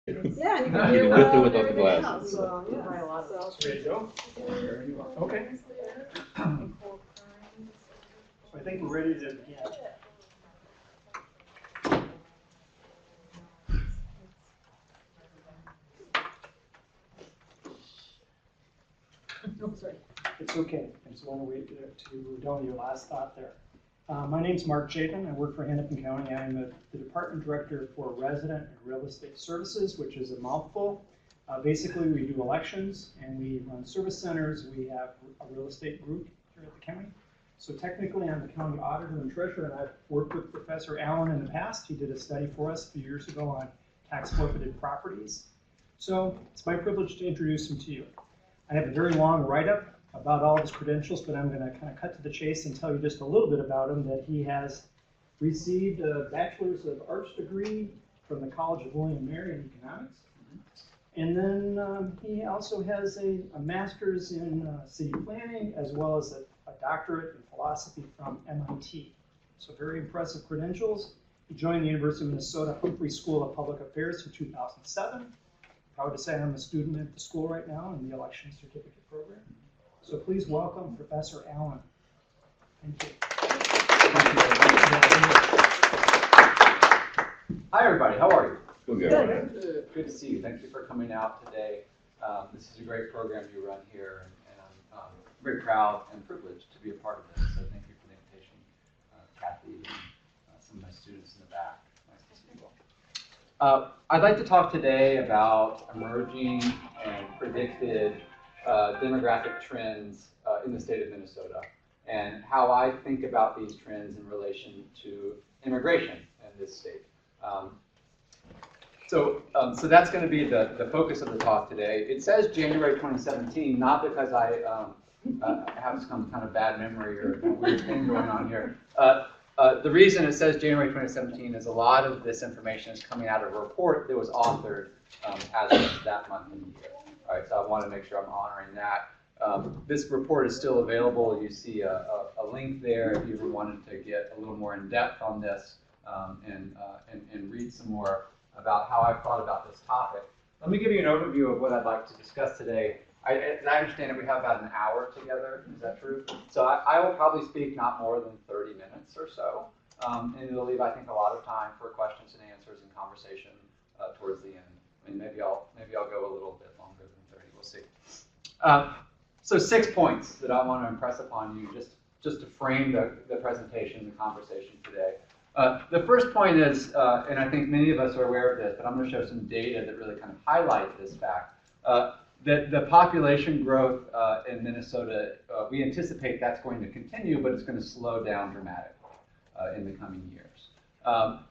Yeah, and you You can hear can well go through and without the everything glasses. else, so, yeah. Ready to go? Okay. So I think we're ready to begin. Oh, sorry. It's okay. I just want to wait to done with your last thought there. My name's Mark Chapin. I work for Hennepin County. I'm the Department Director for Resident and Real Estate Services, which is a mouthful. Basically, we do elections and we run service centers. We have a real estate group here at the county. So technically, I'm the county auditor and treasurer, and I've worked with Professor Allen in the past. He did a study for us a few years ago on tax forfeited properties. So it's my privilege to introduce him to you. I have a very long write-up about all of his credentials, but I'm going to kind of cut to the chase and tell you just a little bit about him, that he has received a Bachelor's of Arts degree from the College of William and Mary in economics. And then he also has a master's in city planning, as well as a doctorate in philosophy from MIT. So very impressive credentials. He joined the University of Minnesota Humphrey School of Public Affairs in 2007. Proud to say I'm a student at the school right now in the election certificate program. So please welcome Professor Allen. Thank you. Hi everybody, how are you? Good. Good to see you. Thank you for coming out today. This is a great program you run here, and I'm very proud and privileged to be a part of this. So thank you for the invitation, Kathy, and some of my students in the back. Nice to see you all. I'd like to talk today about emerging and predicted demographic trends in the state of Minnesota, and how I think about these trends in relation to immigration in this state. So that's going to be the focus of the talk today. It says January 2017, not because I have some kind of bad memory or weird thing going on here. The reason it says January 2017 is a lot of this information is coming out of a report that was authored as of that month and year. All right, so I want to make sure I'm honoring that. This report is still available. You see a link there if you ever wanted to get a little more in depth on this and read some more about how I've thought about this topic. Let me give you an overview of what I'd like to discuss today. As I understand it, we have about an hour together. Is that true? So I will probably speak not more than 30 minutes or so, and it'll leave, I think, a lot of time for questions and answers and conversation towards the end. I mean, maybe I'll go a little bit longer than 30. We'll see. So 6 points that I want to impress upon you, just to frame the presentation, the conversation today. The first point is, and I think many of us are aware of this, but I'm going to show some data that really kind of highlight this fact, that the population growth in Minnesota, we anticipate that's going to continue, but it's going to slow down dramatically in the coming years.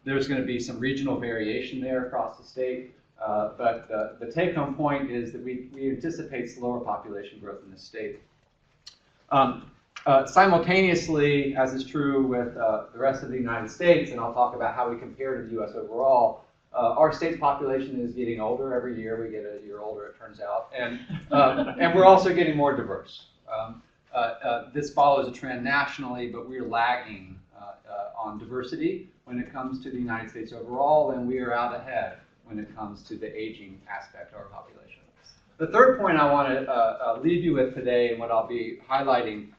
There's going to be some regional variation there across the state, but the take-home point is that we anticipate slower population growth in the state. Simultaneously, as is true with the rest of the United States, and I'll talk about how we compare to the U.S. overall, our state's population is getting older every year. We get a year older, it turns out, and we're also getting more diverse. This follows a trend nationally, but we're lagging on diversity when it comes to the United States overall, and we are out ahead when it comes to the aging aspect of our population. The third point I want to leave you with today, and what I'll be highlighting,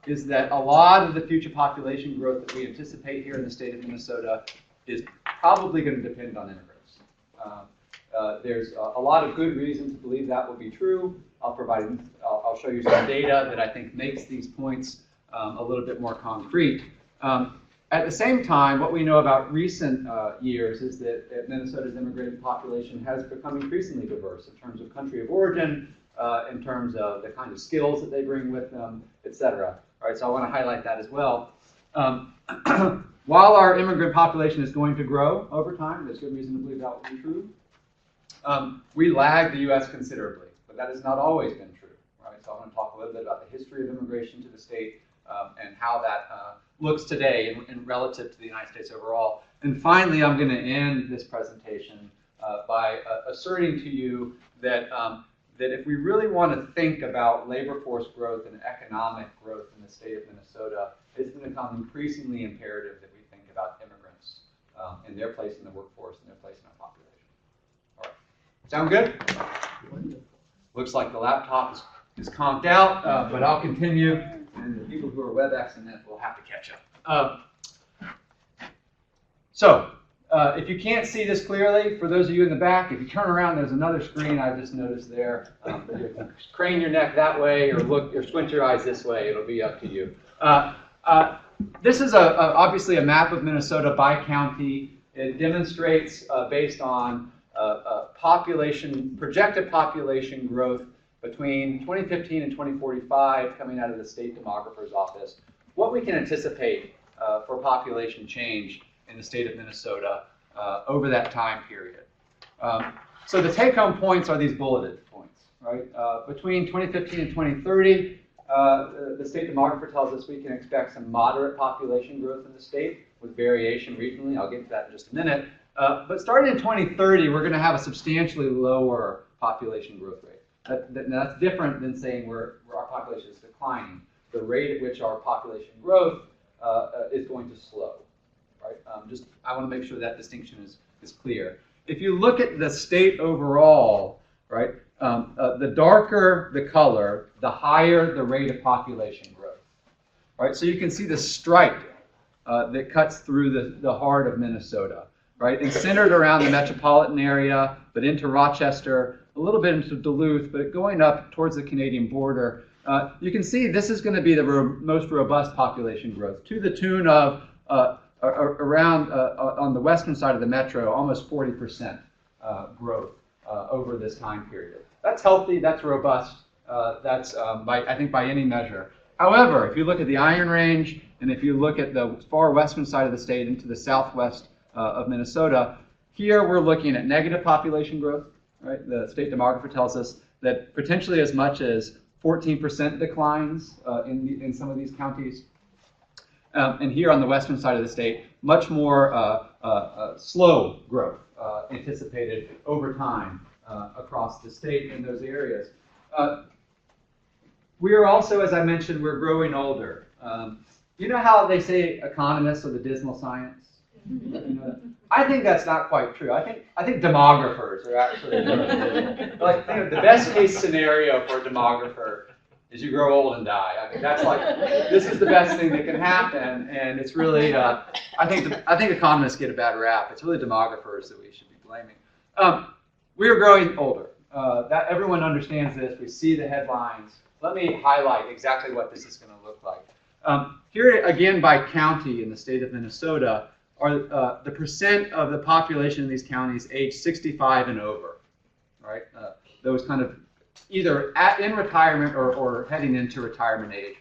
is that a lot of the future population growth that we anticipate here in the state of Minnesota is probably going to depend on immigrants. There's a lot of good reason to believe that will be true. I'll show you some data that I think makes these points a little bit more concrete. At the same time, what we know about recent years is that Minnesota's immigrant population has become increasingly diverse in terms of country of origin, in terms of the kind of skills that they bring with them, et cetera. All right, so I want to highlight that as well. While our immigrant population is going to grow over time, there's good reason to believe that will be true, we lag the U.S. considerably, but that has not always been true. Right? So I want to talk a little bit about the history of immigration to the state and how that looks today in relative to the United States overall. And finally, I'm going to end this presentation by asserting to you that that if we really want to think about labor force growth and economic growth in the state of Minnesota, it's going to become increasingly imperative that we think about immigrants and their place in the workforce and their place in our population. All right. Sound good? Looks like the laptop is conked out, but I'll continue, and the people who are WebExing it will have to catch up. If you can't see this clearly, for those of you in the back, if you turn around, there's another screen I just noticed there. You can crane your neck that way or squint your eyes this way. It'll be up to you. This is obviously a map of Minnesota by county. It demonstrates based on projected population growth between 2015 and 2045 coming out of the state demographer's office, what we can anticipate for population change in the state of Minnesota over that time period. So the take-home points are these bulleted points, right? Between 2015 and 2030, the state demographer tells us we can expect some moderate population growth in the state with variation regionally. I'll get to that in just a minute. But starting in 2030, we're going to have a substantially lower population growth rate. That's different than saying where our population is declining. The rate at which our population growth is going to slow. Right? I want to make sure that distinction is clear. If you look at the state overall, right, the darker the color, the higher the rate of population growth. Right? So you can see the stripe that cuts through the heart of Minnesota. Right? And centered around the metropolitan area, but into Rochester, a little bit into Duluth, but going up towards the Canadian border, you can see this is going to be the most robust population growth, to the tune of around on the western side of the metro, almost 40% growth over this time period. That's healthy, that's robust, that's I think by any measure. However, if you look at the Iron Range, and if you look at the far western side of the state into the southwest of Minnesota, here we're looking at negative population growth. Right? The state demographer tells us that potentially as much as 14% declines in some of these counties. And here on the western side of the state, much more slow growth anticipated over time across the state in those areas. We are also, as I mentioned, we're growing older. You know how they say economists are the dismal science? You know, I think that's not quite true. I think demographers are actually like the best case scenario for a demographer is you grow old and die. I mean, that's like this is the best thing that can happen, and it's really I think economists get a bad rap. It's really demographers that we should be blaming. We are growing older. That everyone understands this. We see the headlines. Let me highlight exactly what this is going to look like. Here again by county in the state of Minnesota are the percent of the population in these counties age 65 and over, right? Those kind of either in retirement or heading into retirement age.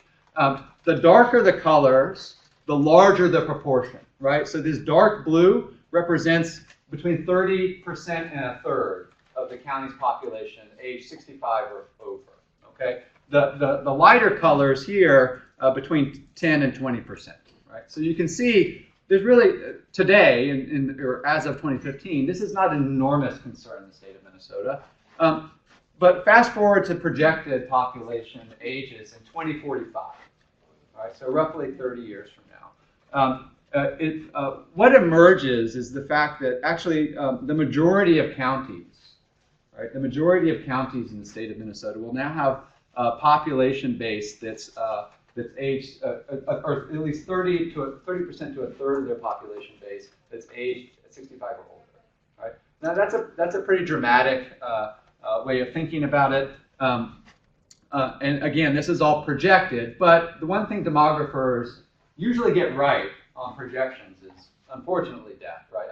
The darker the colors, the larger the proportion, right? So this dark blue represents between 30% and a third of the county's population age 65 or over, okay? The lighter colors here between 10 and 20%, right? So you can see there's really, today, or as of 2015, this is not an enormous concern in the state of Minnesota. But fast forward to projected population ages in 2045, right? So roughly 30 years from now. What emerges is the fact that actually the majority of counties, right? The majority of counties in the state of Minnesota will now have a population base that's aged, or at least 30% to a third of their population base that's aged 65 or older. Right? Now that's a pretty dramatic way of thinking about it. And again, this is all projected, but the one thing demographers usually get right on projections is, unfortunately, death. Right?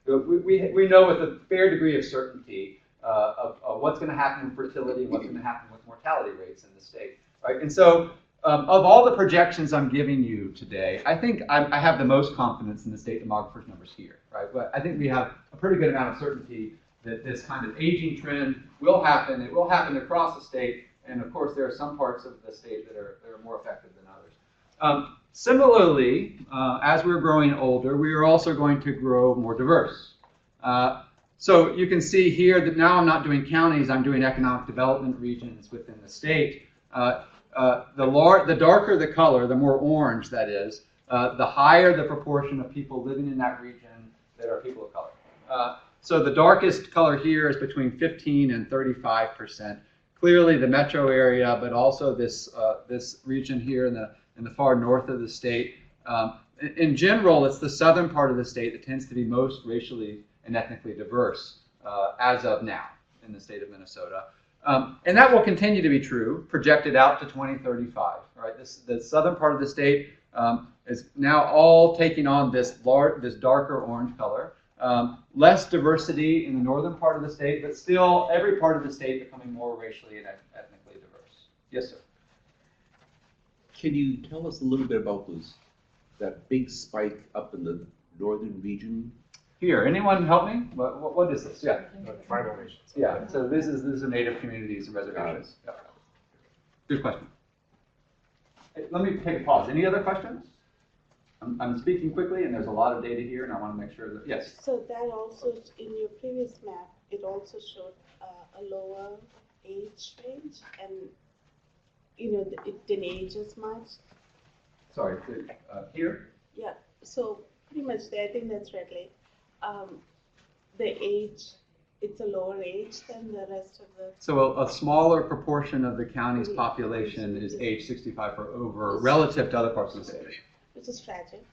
We know with a fair degree of certainty of what's going to happen with fertility and what's going to happen with mortality rates in the state. Right? And so, of all the projections I'm giving you today, I think I have the most confidence in the state demographer's numbers here. Right? But I think we have a pretty good amount of certainty that this kind of aging trend will happen. It will happen across the state, and of course, there are some parts of the state that are more effective than others. Similarly, as we're growing older, we are also going to grow more diverse. So you can see here that now I'm not doing counties, I'm doing economic development regions within the state. The darker the color, the more orange that is, the higher the proportion of people living in that region that are people of color. So the darkest color here is between 15 and 35%. Clearly the metro area, but also this region here in the far north of the state. In general, it's the southern part of the state that tends to be most racially and ethnically diverse as of now in the state of Minnesota. And that will continue to be true, projected out to 2035. Right? The southern part of the state is now all taking on this darker orange color. Less diversity in the northern part of the state, but still every part of the state becoming more racially and ethnically diverse. Yes, sir. Can you tell us a little bit about that big spike up in the northern region? Here, anyone help me? What is this? Yeah. Tribal nations. Yeah. So this is native communities and reservations. Yeah. Good question. Hey, let me take a pause. Any other questions? I'm speaking quickly, and there's a lot of data here, and I want to make sure that yes. So that also, in your previous map, it also showed a lower age range, and it didn't age as much. Sorry, here? Yeah, so pretty much there, I think that's right, like, the age, it's a lower age than the rest of the... So a smaller proportion of the county's population is age 65 or over relative to other parts of the state. Which is tragic.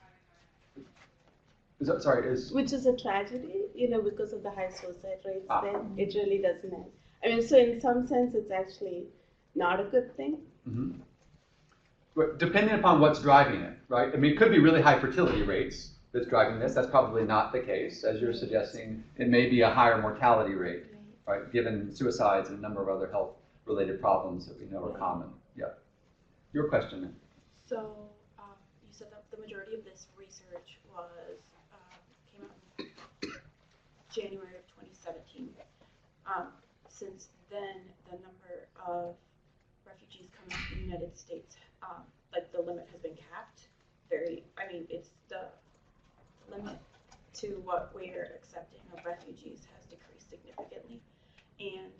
Which is a tragedy, because of the high suicide rates there. It really doesn't end. I mean, so in some sense, it's actually not a good thing. Mm-hmm. Depending upon what's driving it, right? I mean, it could be really high fertility rates that's driving this. That's probably not the case. As you're suggesting, it may be a higher mortality rate, right? Given suicides and a number of other health-related problems that we know are common. Yeah. Your question. So you said that the majority of this research came out in January of 2017. Since then, the number of refugees coming to the United States, the limit has been capped. It's the limit to what we're accepting of refugees has decreased significantly. And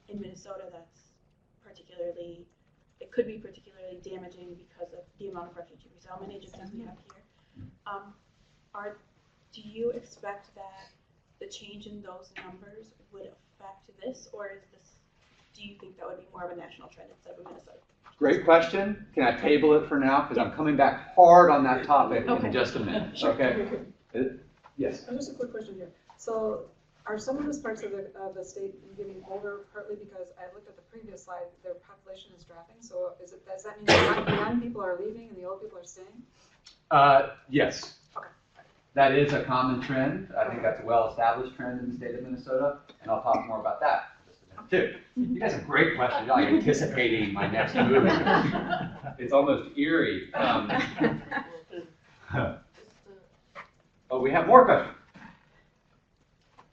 in Minnesota, it could be particularly damaging because of the amount of refugee resettlement agencies we have here. Do you expect that the change in those numbers would affect this, or do you think that would be more of a national trend instead of Minnesota? Great question. Can I table it for now? Because I'm coming back hard on that topic in just a minute. Okay. Yes. Just a quick question here. So, are some of those parts of the state getting older partly because I looked at the previous slide, their population is dropping? So, does that mean the young people are leaving and the old people are staying? Yes. Okay. That is a common trend. I think that's a well-established trend in the state of Minnesota, and I'll talk more about that in just a minute too. You guys have great questions. You're like anticipating my next move. It's almost eerie. Oh, we have more questions.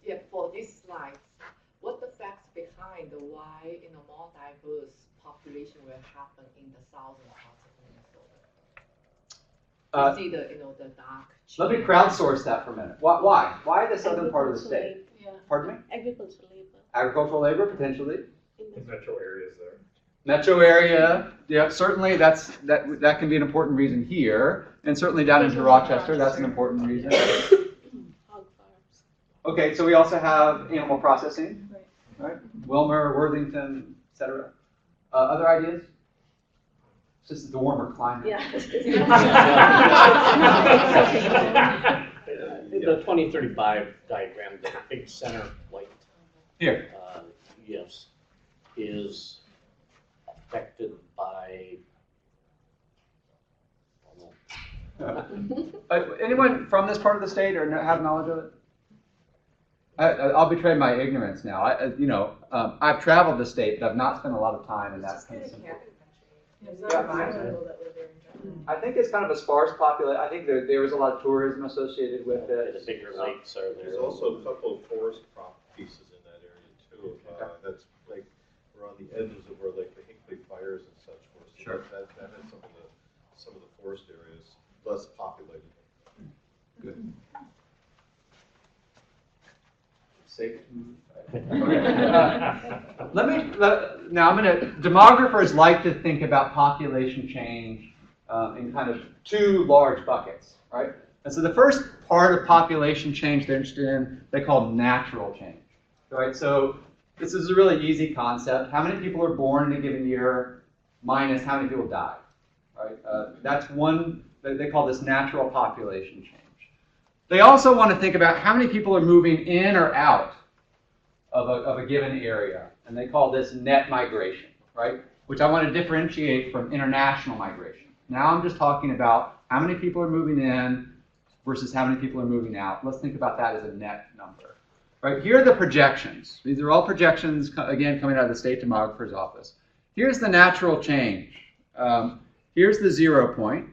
Yeah, for these slides, what the facts behind why more diverse population will happen in the southern parts of Minnesota? You see the dark. Let me crowdsource that for a minute. Why? Why the southern part of the state? Yeah. Pardon me? Agricultural labor. Agricultural labor, potentially. In metro areas there. Metro area, yeah, certainly that can be an important reason here, and certainly down into Rochester, that's an important reason. Hog farms. Okay, so we also have animal processing, right? Wilmer, Worthington, etc. Other ideas? It's just the warmer climate. Yeah. In the 2035 diagram, the big center light, Here. yes, is affected by. Anyone from this part of the state or have knowledge of it? I'll betray my ignorance now. I've traveled the state, but I've not spent a lot of time in that case. I think it's kind of a sparse population. I think there is a lot of tourism associated with it. The bigger lakes are there. There's also a couple of forest crop pieces in that area too. That's like we're on the edges of where like the Hinkley fires and such were. So Sure. That has some of the forest areas less populated. Good. Safe to move. Now demographers like to think about population change in kind of two large buckets, right? And so the first part of population change they're interested in, they call natural change, right? So this is a really easy concept. How many people are born in a given year minus how many people die, right? That's one, they call this natural population change. They also want to think about how many people are moving in or out of a given area, and they call this net migration, right? Which I want to differentiate from international migration. Now I'm just talking about how many people are moving in versus how many people are moving out. Let's think about that as a net number. Right, here are the projections. These are all projections, again, coming out of the state demographer's office. Here's the natural change. Here's the 0 point,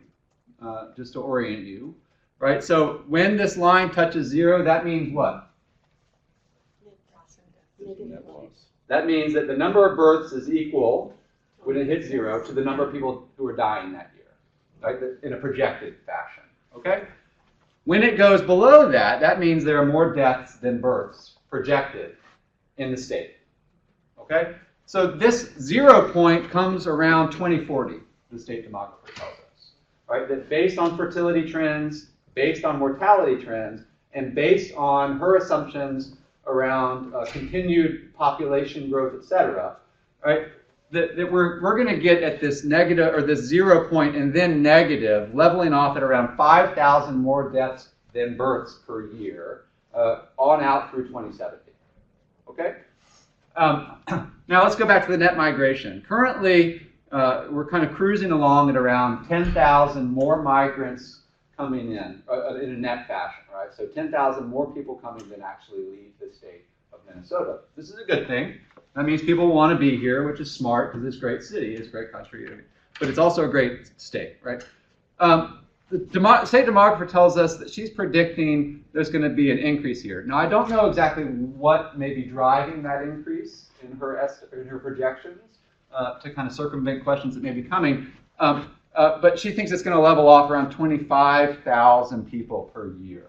just to orient you. Right, so when this line touches 0, that means what? That means that the number of births is equal, when it hits 0, to the number of people who are dying that year, right, in a projected fashion, okay? When it goes below that, that means there are more deaths than births projected in the state, okay? So this 0 point comes around 2040, the state demographer tells us, right? That based on fertility trends, based on mortality trends, and based on her assumptions around continued population growth, et cetera, right? That we're going to get at this negative, or this 0 point and then negative, leveling off at around 5,000 more deaths than births per year, on out through 2070. Okay? Now let's go back to the net migration. Currently, we're kind of cruising along at around 10,000 more migrants coming in a net fashion, right? So 10,000 more people coming than actually leave the state of Minnesota. This is a good thing. That means people want to be here, which is smart because it's a great city, it's a great country, but it's also a great state, right? The state demographer tells us that she's predicting there's going to be an increase here. Now, I don't know exactly what may be driving that increase in her projections to kind of circumvent questions that may be coming, but she thinks it's going to level off around 25,000 people per year,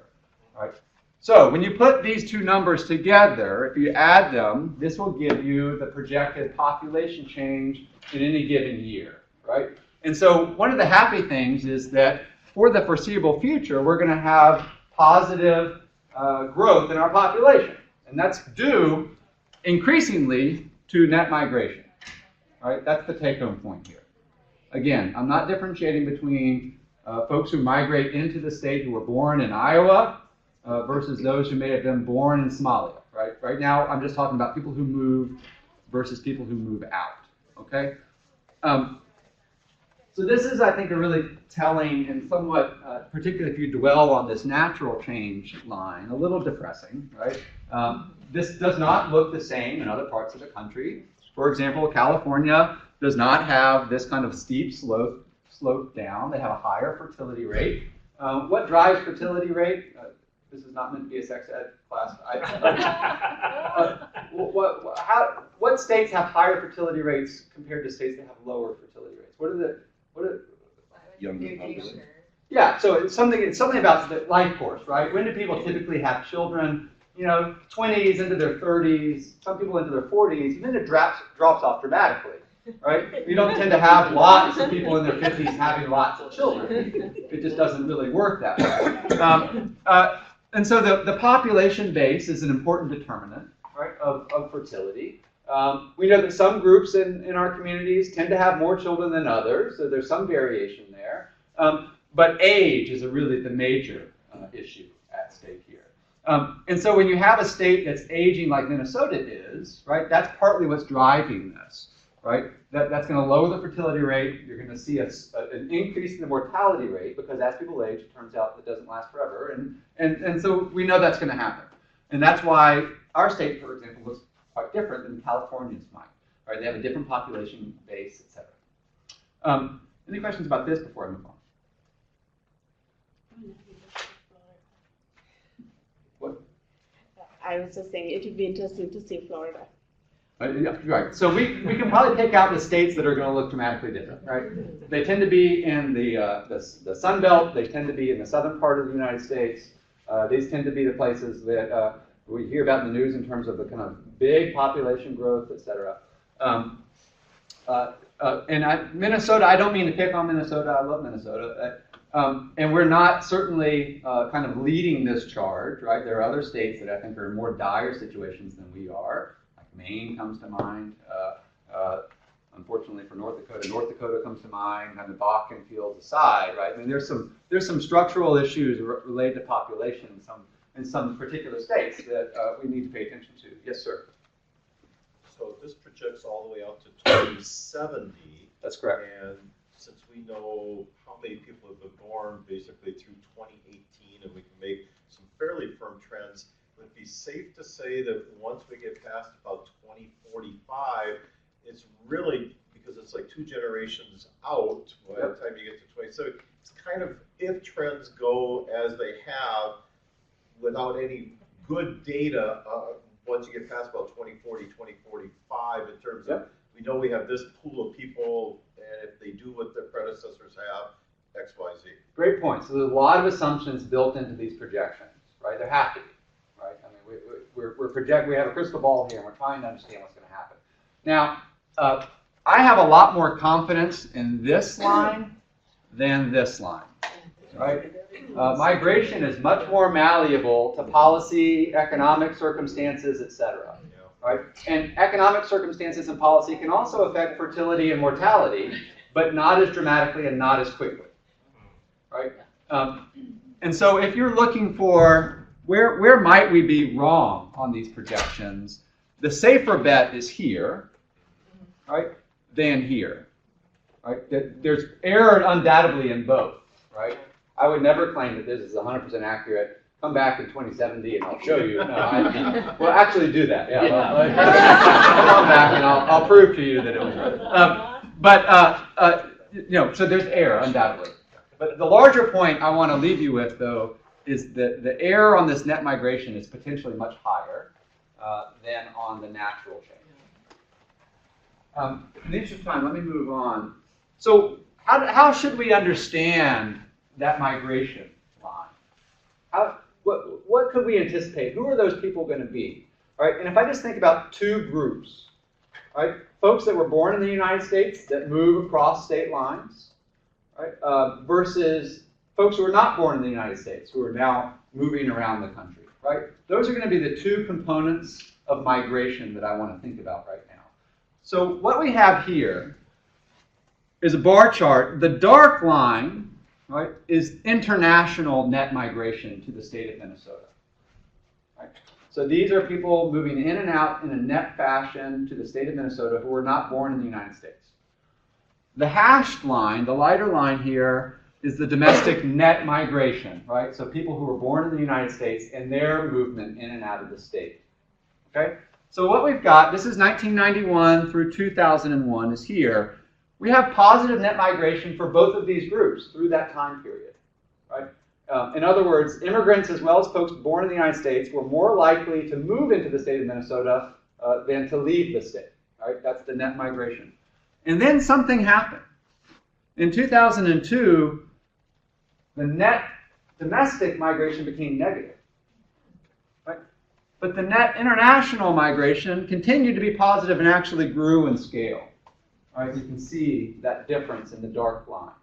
right? So when you put these two numbers together, if you add them, this will give you the projected population change in any given year, right? And so one of the happy things is that for the foreseeable future, we're going to have positive growth in our population. And that's due increasingly to net migration, right? That's the take-home point here. Again, I'm not differentiating between folks who migrate into the state who were born in Iowa versus those who may have been born in Somalia, right? Right now, I'm just talking about people who move versus people who move out, okay? So this is, I think, a really telling and somewhat, particularly if you dwell on this natural change line, a little depressing, right? This does not look the same in other parts of the country. For example, California does not have this kind of steep slope down. They have a higher fertility rate. What drives fertility rate? This is not meant to be a sex ed class. What states have higher fertility rates compared to states that have lower fertility rates? What are Younger population. Yeah, so it's something about the life course, right? When do people typically have children? You know, 20s into their 30s, some people into their 40s, and then it drops off dramatically, right? We don't tend to have lots of people in their 50s having lots of children. It just doesn't really work that way. And so the population base is an important determinant, right, of fertility. We know that some groups in our communities tend to have more children than others, so there's some variation there. But age is really the major issue at stake here. And so when you have a state that's aging like Minnesota is, right, that's partly what's driving this, right? That's going to lower the fertility rate. You're going to see an increase in the mortality rate because as people age, it turns out it doesn't last forever. And so we know that's going to happen. And that's why our state, for example, looks quite different than California's might. Right? They have a different population base, etc. Any questions about this before I move on? What? I was just saying it would be interesting to see Florida. Yeah, right. So we can probably pick out the states that are going to look dramatically different, right? They tend to be in the Sun Belt. They tend to be in the southern part of the United States. These tend to be the places that we hear about in the news in terms of the kind of big population growth, et cetera. And Minnesota, I don't mean to pick on Minnesota. I love Minnesota. And we're not certainly kind of leading this charge, right? There are other states that I think are in more dire situations than we are. Like Maine comes to mind. Unfortunately for North Dakota comes to mind, and the Bakken fields aside, right? I mean, there's some structural issues related to population in some particular states that we need to pay attention to. Yes, sir. So this projects all the way out to 2070. That's correct. And since we know how many people have been born basically through 2018, and we can make some fairly firm trends, would it be safe to say that once we get past about 2045, it's really, because it's like 2 generations out by the time you get to 20, so it's kind of, if trends go as they have without any good data, once you get past about 2040, 2045, in terms of, we know we have this pool of people, and if they do what their predecessors have, X, Y, Z. Great point. So there's a lot of assumptions built into these projections, right? There have to be, right? I mean, we have a crystal ball here, and we're trying to understand what's going to happen. Now, I have a lot more confidence in this line than this line, right? Migration is much more malleable to policy, economic circumstances, etc. Right? And economic circumstances and policy can also affect fertility and mortality, but not as dramatically and not as quickly. Right? And so if you're looking for where might we be wrong on these projections, the safer bet is here, right, than here. Right? There's error undoubtedly in both. Right? I would never claim that this is 100% accurate. Come back in 2070 and I'll show you. No, we'll actually do that. Yeah. Come back and I'll prove to you that it was right. So there's error undoubtedly. But the larger point I want to leave you with, though, is that the error on this net migration is potentially much higher than on the natural change. In the interest of time, let me move on. So how should we understand that migration line? What could we anticipate? Who are those people going to be? Right? And if I just think about 2 groups, right? Folks that were born in the United States that move across state lines, right? Versus folks who are not born in the United States who are now moving around the country, right? Those are going to be the 2 components of migration that I want to think about right now. So what we have here is a bar chart. The dark line, right, is international net migration to the state of Minnesota. Right? So these are people moving in and out in a net fashion to the state of Minnesota who were not born in the United States. The hashed line, the lighter line here, is the domestic net migration, right? So people who were born in the United States and their movement in and out of the state. Okay? So what we've got, this is 1991 through 2001 is here. We have positive net migration for both of these groups through that time period. Right? In other words, immigrants as well as folks born in the United States were more likely to move into the state of Minnesota than to leave the state. Right? That's the net migration. And then something happened. In 2002, the net domestic migration became negative. Right? But the net international migration continued to be positive and actually grew in scale. Right, you can see that difference in the dark lines.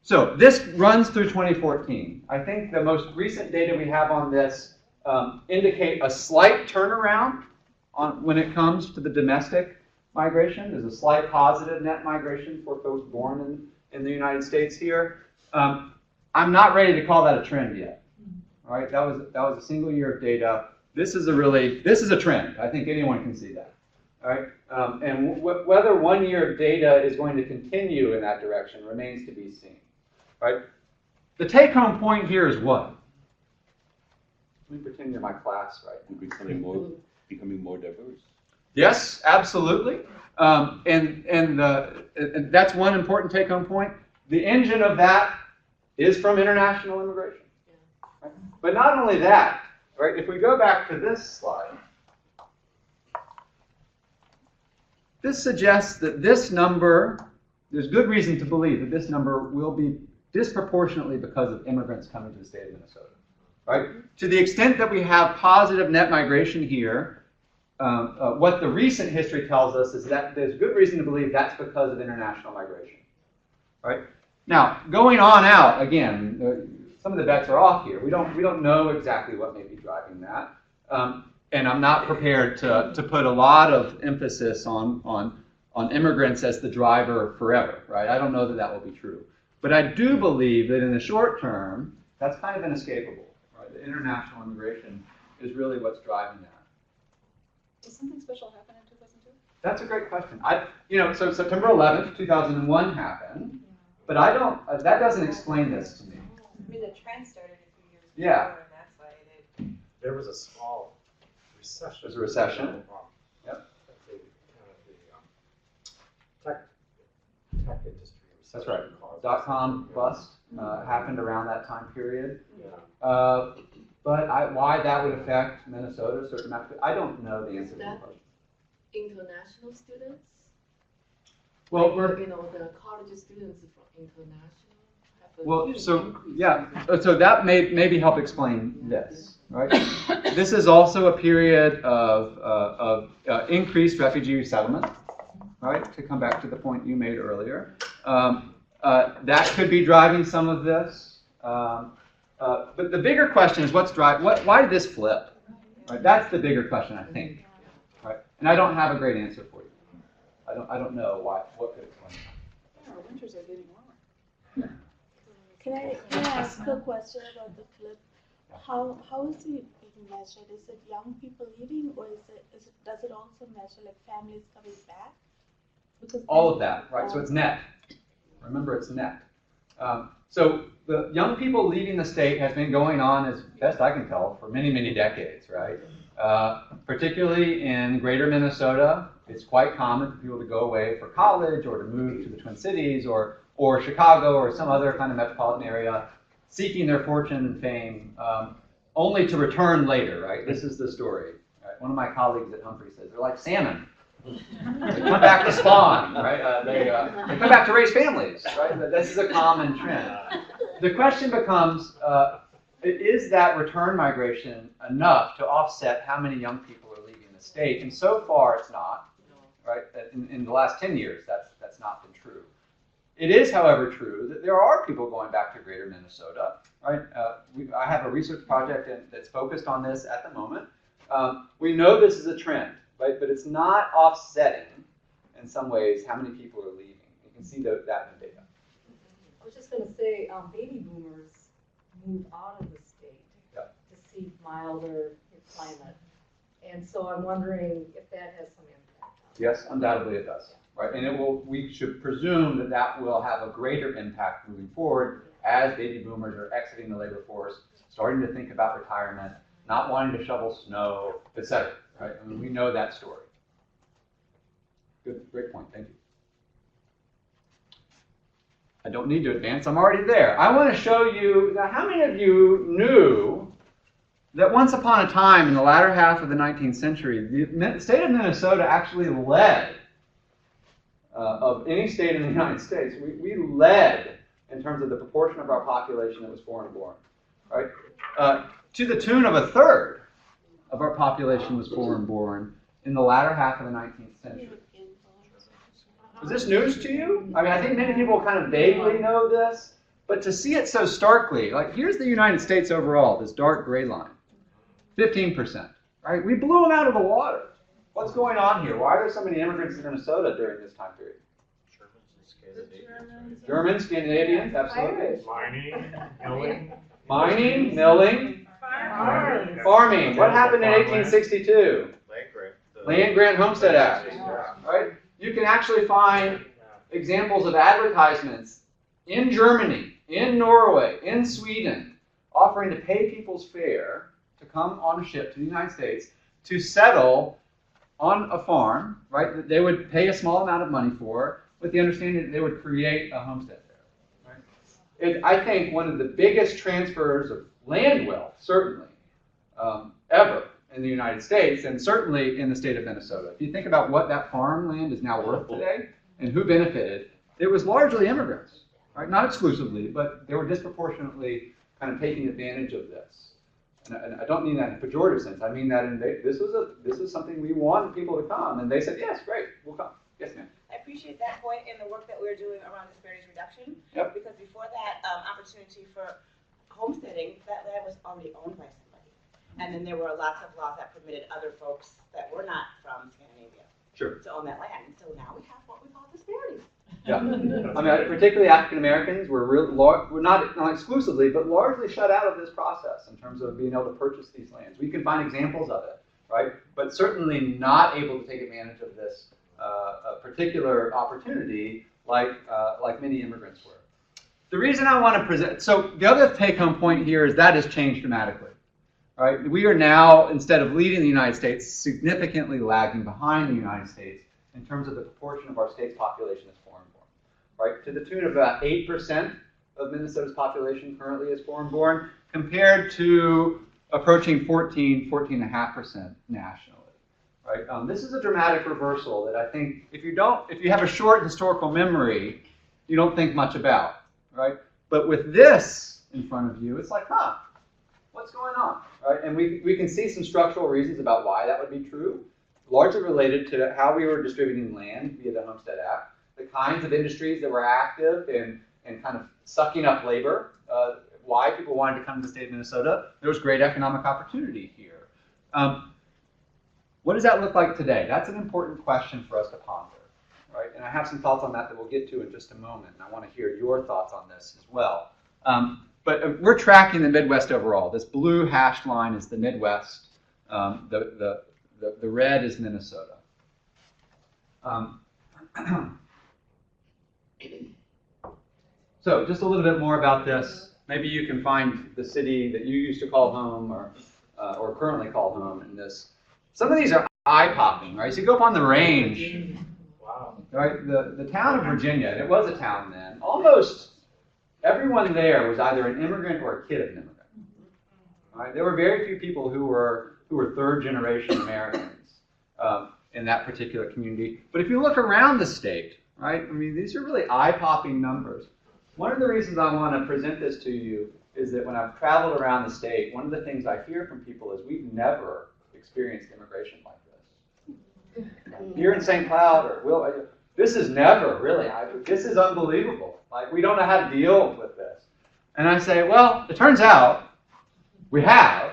So this runs through 2014. I think the most recent data we have on this indicate a slight turnaround when it comes to the domestic migration. There's a slight positive net migration for folks born in the United States here. I'm not ready to call that a trend yet. All right, that was a single year of data. This is a trend. I think anyone can see that. All right? And whether 1 year of data is going to continue in that direction remains to be seen. Right? The take-home point here is what? Let me pretend you're my class, right? We're becoming more diverse. Yes, absolutely. And that's one important take-home point. The engine of that is from international immigration. Right? But not only that, right? If we go back to this slide, this suggests that this number, there's good reason to believe that this number will be disproportionately because of immigrants coming to the state of Minnesota. Right? To the extent that we have positive net migration here, what the recent history tells us is that there's good reason to believe that's because of international migration. right? Now, going on out, again, some of the bets are off here. We don't know exactly what may be driving that. And I'm not prepared to put a lot of emphasis on immigrants as the driver forever, right? I don't know that that will be true. But I do believe that in the short term, that's kind of inescapable, right? The international immigration is really what's driving that. Did something special happen in 2002? That's a great question. So September 11th, 2001 happened, but that doesn't explain this to me. I mean, the trend started a few years Yeah. before, and that's why they... There was a small recession. There's a recession. Yep. Tech industry. That's right. .com bust happened around that time period. Yeah. But why that would affect Minnesota so dramatically, I don't know the answer to that question. International students? Well, Like, the college students from international have a Well, huge so increase. yeah, so that may maybe help explain this, right? This is also a period of increased refugee resettlement, right? To come back to the point you made earlier, that could be driving some of this. But the bigger question is why did this flip? Right? That's the bigger question, I think. Right? And I don't have a great answer for you. I don't know what could explain that. Yeah, our winters are getting warmer. Can I ask a question about the flip? How is it being measured? Is it young people leaving, or does it also measure like families coming back? Because All of that, right? So it's net. Remember, it's net. So the young people leaving the state has been going on, as best I can tell, for many, many decades, right? Particularly in greater Minnesota, it's quite common for people to go away for college or to move to the Twin Cities or Chicago or some other kind of metropolitan area, seeking their fortune and fame, only to return later, right? This is the story. Right? One of my colleagues at Humphrey says, they're like salmon. They come back to spawn, right? They come back to raise families, right? This is a common trend. The question becomes, is that return migration enough to offset how many young people are leaving the state? And so far, it's not, right? In the last 10 years, that's not been true. It is, however, true that there are people going back to greater Minnesota, right? I have a research project that's focused on this at the moment. We know this is a trend, right? But it's not offsetting, in some ways, how many people are leaving. You can see that in the data. I was just going to say, baby boomers move out of the state Yep. to seek milder climate. And so I'm wondering if that has some impact. Yes, undoubtedly it does, right? And we should presume that will have a greater impact moving forward as baby boomers are exiting the labor force, starting to think about retirement, not wanting to shovel snow, etc. Right? I mean, we know that story. Good, great point. Thank you. I don't need to advance. I'm already there. I want to show you how many of you knew that once upon a time in the latter half of the 19th century, the state of Minnesota actually led of any state in the United States. We led in terms of the proportion of our population that was foreign-born, right? To the tune of 1/3 of our population was foreign-born in the latter half of the 19th century. Is this news to you? I mean, I think many people kind of vaguely know this, but to see it so starkly, like here's the United States overall, this dark gray line, 15%, right? We blew them out of the water. What's going on here? Why are there so many immigrants in Minnesota during this time period? Germans, Scandinavians, absolutely. Mining, milling, farming. What happened in 1862? Land Grant Homestead Act, right? You can actually find examples of advertisements in Germany, in Norway, in Sweden, offering to pay people's fare to come on a ship to the United States to settle on a farm, right, that they would pay a small amount of money for, with the understanding that they would create a homestead there. Right? I think one of the biggest transfers of land wealth, certainly, ever in the United States, and certainly in the state of Minnesota. If you think about what that farmland is now worth today, and who benefited, it was largely immigrants, right? Not exclusively, but they were disproportionately kind of taking advantage of this. And I don't mean that in a pejorative sense. I mean that this is something we want people to come, and they said, yes, great, we'll come. Yes, ma'am. I appreciate that point in the work that we're doing around disparities reduction. Yep. Because before that opportunity for homesteading, that land was already owned by somebody. And then there were lots of laws that permitted other folks that were not from Scandinavia to own that land. So now we have what we call disparities. Yeah, I mean, particularly African Americans, we're not exclusively, but largely shut out of this process in terms of being able to purchase these lands. We can find examples of it, right? But certainly not able to take advantage of this particular opportunity like many immigrants were. The reason I want to present, so the other take-home point here is that has changed dramatically, right? We are now, instead of leading the United States, significantly lagging behind the United States in terms of the proportion of our state's population that's foreign-born, right? To the tune of about 8% of Minnesota's population currently is foreign-born, compared to approaching 14.5% nationally, right? This is a dramatic reversal that I think if you have a short historical memory, you don't think much about, right? But with this in front of you, it's like, what's going on, right? And we can see some structural reasons about why that would be true, largely related to how we were distributing land via the Homestead Act, the kinds of industries that were active and kind of sucking up labor, why people wanted to come to the state of Minnesota. There was great economic opportunity here. What does that look like today? That's an important question for us to ponder, right? And I have some thoughts on that we'll get to in just a moment, and I want to hear your thoughts on this as well. But we're tracking the Midwest overall. This blue hashed line is the Midwest. The red is Minnesota. So just a little bit more about this. Maybe you can find the city that you used to call home or currently call home in this. Some of these are eye-popping, right? So you go up on the range, right? The town of Virginia, and it was a town then, almost everyone there was either an immigrant or a kid of an immigrant. Right? There were very few people who were third-generation Americans in that particular community. But if you look around the state, right? I mean, these are really eye-popping numbers. One of the reasons I want to present this to you is that when I've traveled around the state, one of the things I hear from people is we've never experienced immigration like this. Here in St. Cloud, this is never really, this is unbelievable. Like, we don't know how to deal with this. And I say, well, it turns out we have.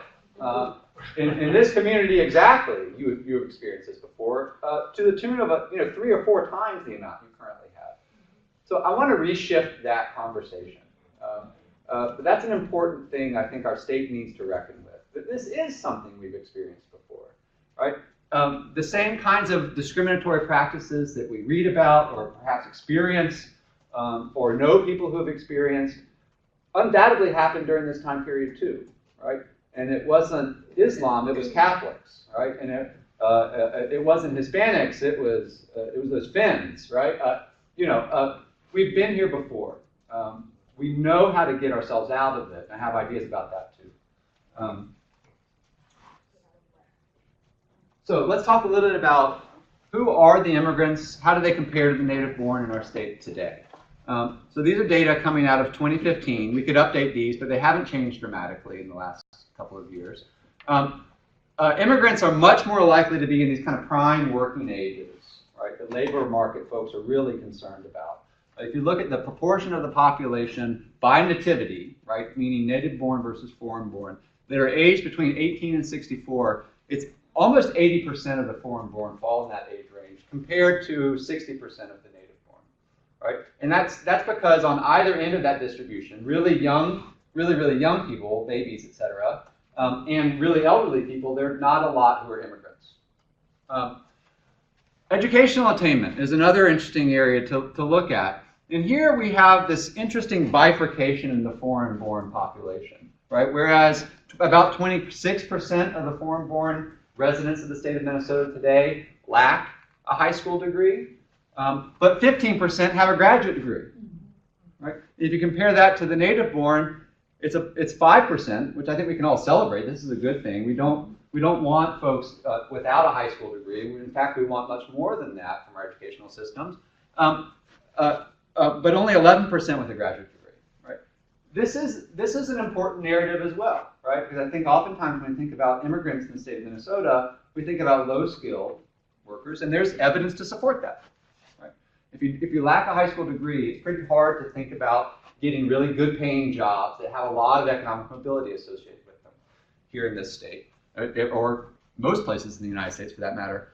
In this community exactly, you've experienced this before, to the tune of 3 or 4 times the amount you currently have. So I want to reshift that conversation. But that's an important thing I think our state needs to reckon with. That this is something we've experienced before, right? The same kinds of discriminatory practices that we read about or perhaps experience or know people who have experienced undoubtedly happened during this time period too, right? And it wasn't Islam, it was Catholics, right? And it wasn't Hispanics, it was those Finns, right? We've been here before. We know how to get ourselves out of it. I have ideas about that too. So let's talk a little bit about who are the immigrants, how do they compare to the native born in our state today? So these are data coming out of 2015. We could update these, but they haven't changed dramatically in the last couple of years. Immigrants are much more likely to be in these kind of prime working ages, right? The labor market folks are really concerned about. If you look at the proportion of the population by nativity, right, meaning native born versus foreign born, that are aged between 18 and 64, it's almost 80% of the foreign born fall in that age range, compared to 60% of the native born, right? And that's because on either end of that distribution, really young people, babies, etc., and really elderly people, there are not a lot who are immigrants. Educational attainment is another interesting area to look at. And here we have this interesting bifurcation in the foreign-born population, right? Whereas about 26% of the foreign-born residents of the state of Minnesota today lack a high school degree, but 15% have a graduate degree, right? If you compare that to the native-born, it's 5%, which I think we can all celebrate. This is a good thing. We don't want folks without a high school degree. In fact, we want much more than that from our educational systems. But only 11% with a graduate degree, right? This is an important narrative as well, right? Because I think oftentimes when we think about immigrants in the state of Minnesota, we think about low-skilled workers, and there's evidence to support that, right? If you lack a high school degree, it's pretty hard to think about getting really good paying jobs that have a lot of economic mobility associated with them here in this state, or most places in the United States for that matter.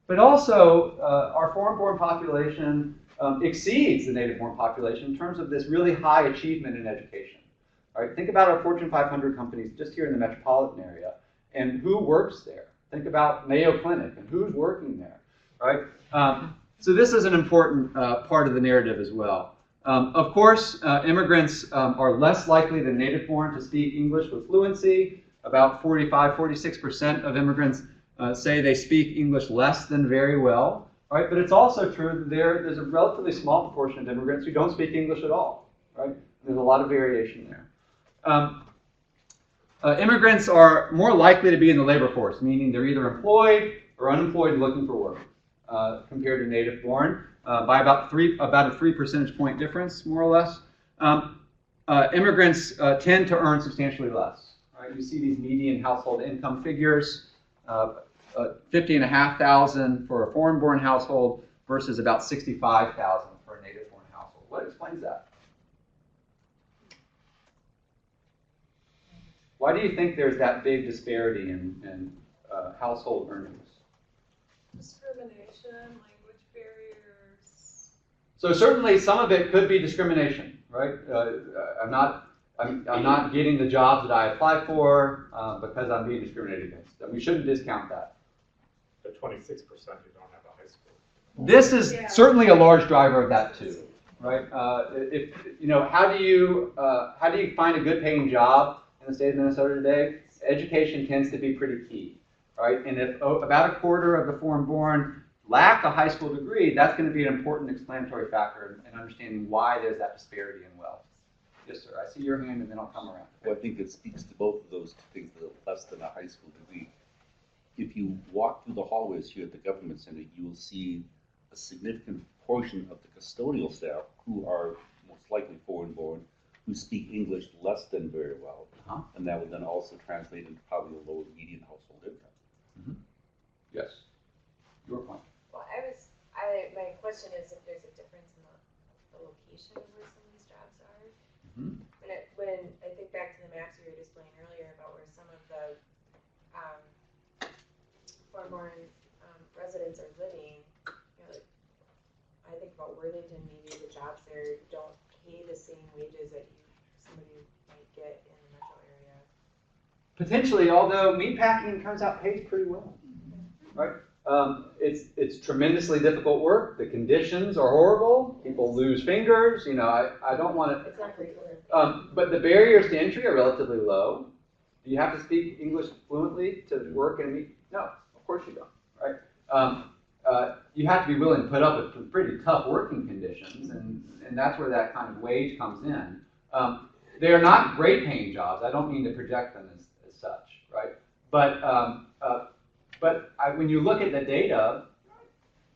But also, our foreign-born population exceeds the native-born population in terms of this really high achievement in education. All right, think about our Fortune 500 companies just here in the metropolitan area and who works there. Think about Mayo Clinic and who's working there, right? So this is an important part of the narrative as well. Of course, immigrants are less likely than native-born to speak English with fluency. About 46% of immigrants say they speak English less than very well, right? But it's also true that there's a relatively small proportion of immigrants who don't speak English at all, right? There's a lot of variation there. Immigrants are more likely to be in the labor force, meaning they're either employed or unemployed looking for work, compared to native-born, by about a 3 percentage point difference, more or less. Immigrants tend to earn substantially less. Right? You see these median household income figures, $50,500 for a foreign-born household versus about $65,000 for a native-born household. What explains that? Why do you think there's that big disparity in household earnings? Discrimination, language barriers. So certainly some of it could be discrimination, right? I'm not getting the jobs that I applied for because I'm being discriminated against. And we shouldn't discount that. The 26% who don't have a high school. This is certainly a large driver of that too, right? How do you find a good paying job in the state of Minnesota today? Education tends to be pretty key, right? And if about a quarter of the foreign-born lack a high school degree, that's going to be an important explanatory factor in understanding why there's that disparity in wealth. Yes, sir. I see your hand, and then I'll come around. Well, I think it speaks to both of those things, the less than a high school degree. If you walk through the hallways here at the government center, you will see a significant portion of the custodial staff who are most likely foreign-born, who speak English less than very well. And that would then also translate into probably a lower median household income. Mm-hmm. Yes. Your point. Well, my question is if there's a difference in the location of where some of these jobs are. Mm-hmm. When I think back to the maps we were displaying earlier about where some of the foreign-born residents are living, I think about Worthington, maybe the jobs there don't pay the same wages that somebody might get in the metro area. Potentially, although meatpacking turns out pays pretty well, right? It's tremendously difficult work. The conditions are horrible. People lose fingers. I don't want to. Exactly. But the barriers to entry are relatively low. Do you have to speak English fluently to work in a meat? No, of course you don't, right? You have to be willing to put up with some pretty tough working conditions, and that's where that kind of wage comes in. They are not great paying jobs. I don't mean to project them as such, right? But when you look at the data,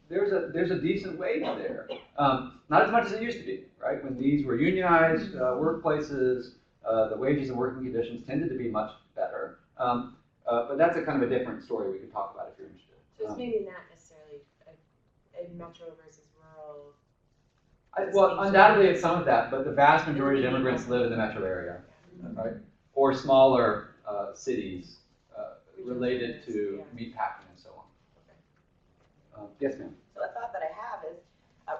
there's a decent wage there. Not as much as it used to be, right? When these were unionized workplaces, the wages and working conditions tended to be much better. But that's a kind of a different story we can talk about if you're interested. So it's maybe not necessarily a metro versus rural. Well, undoubtedly it's some of that, but the vast majority of immigrants live in the metro area, right? Or smaller cities related to meatpacking and so on. Yes, ma'am. So a thought that I have is,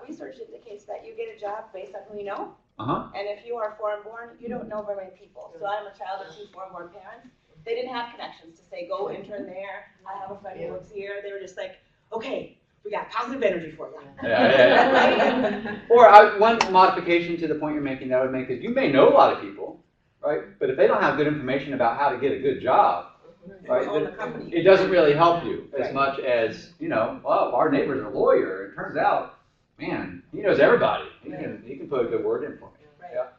research indicates that you get a job based on who you know. And if you are foreign-born, you don't know very many people. So I'm a child of 2 foreign-born parents. They didn't have connections to say, go intern there. I have a friend who works here. They were just like, okay, we got positive energy for you. Yeah. Or one modification to the point you're making that would make is you may know a lot of people, right? But if they don't have good information about how to get a good job, right, it doesn't really help you as much as, well, our neighbor's a lawyer. It turns out, man, he knows everybody. He can put a good word in for me. Right. Yeah.